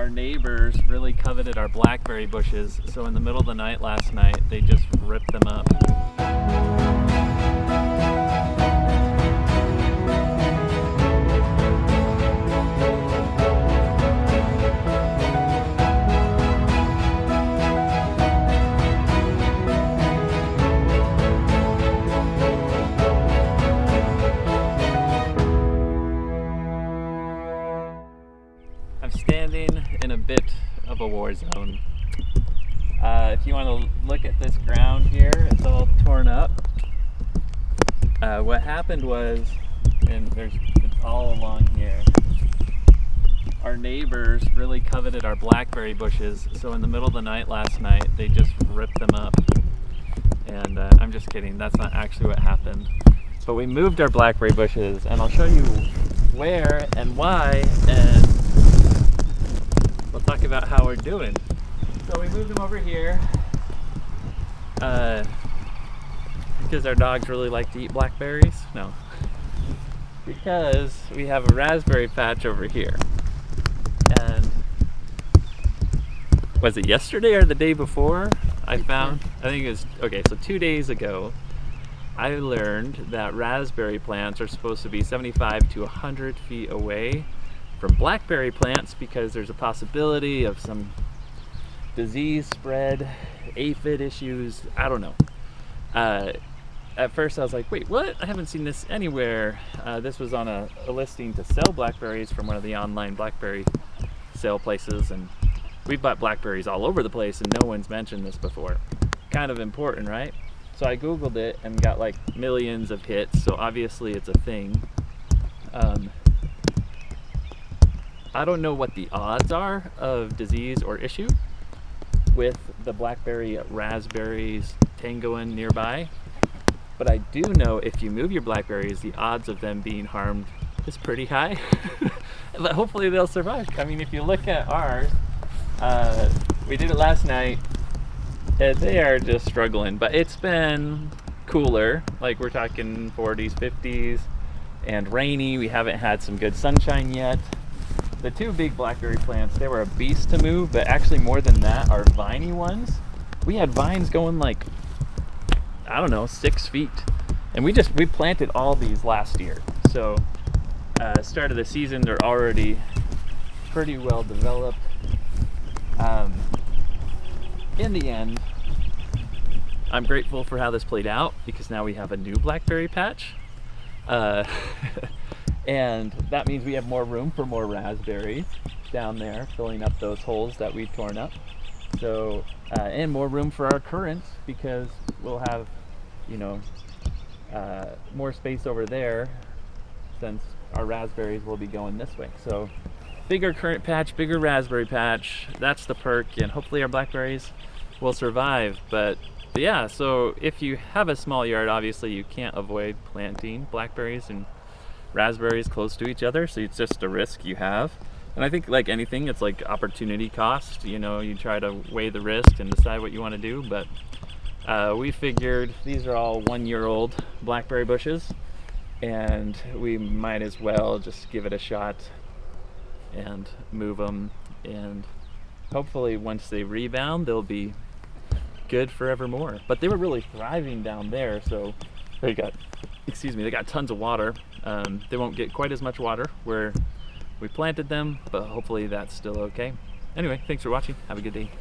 Our neighbors really coveted our blackberry bushes, so in the middle of the night last night, they just ripped them up. I'm standing in a bit of a war zone. If you want to look at this ground here, it's all torn up. What happened was, and it's all along here, our neighbors really coveted our blackberry bushes, so in the middle of the night last night, they just ripped them up. And I'm just kidding, that's not actually what happened. But we moved our blackberry bushes, and I'll show you where and why, and we'll talk about how we're doing. So we moved them over here because our dogs really like to eat blackberries. No, because we have a raspberry patch over here. And was it yesterday or the day before? I think it was, okay, so 2 days ago, I learned that raspberry plants are supposed to be 75 to 100 feet away from blackberry plants because there's a possibility of some disease spread, aphid issues, I don't know. At first I was like, wait, what? I haven't seen this anywhere. This was on a listing to sell blackberries from one of the online blackberry sale places, and we've bought blackberries all over the place and no one's mentioned this before. Kind of important, right? So I googled it and got like millions of hits, so obviously it's a thing. I don't know what the odds are of disease or issue with the blackberry, raspberries, tangoing nearby, but I do know if you move your blackberries, the odds of them being harmed is pretty high. But hopefully they'll survive. I mean, if you look at ours, we did it last night, and they are just struggling, but it's been cooler, like we're talking 40s, 50s, and rainy. We haven't had some good sunshine yet. The two big blackberry plants, they were a beast to move, but actually more than that, our viney ones, we had vines going like, I don't know, 6 feet. And we planted all these last year. So start of the season, they're already pretty well developed. In the end, I'm grateful for how this played out because now we have a new blackberry patch. And that means we have more room for more raspberries down there, filling up those holes that we've torn up. So, and more room for our currants because we'll have, you know, more space over there since our raspberries will be going this way. So, bigger currant patch, bigger raspberry patch, that's the perk, and hopefully our blackberries will survive. But yeah, so if you have a small yard, obviously you can't avoid planting blackberries and raspberries close to each other, so it's just a risk you have. And I think like anything, it's like opportunity cost. You know, you try to weigh the risk and decide what you want to do. But we figured these are all 1-year-old blackberry bushes, and we might as well just give it a shot and move them. And hopefully once they rebound, they'll be good forevermore. But they were really thriving down there, so they got tons of water. They won't get quite as much water where we planted them, but hopefully that's still okay. Anyway, thanks for watching. Have a good day.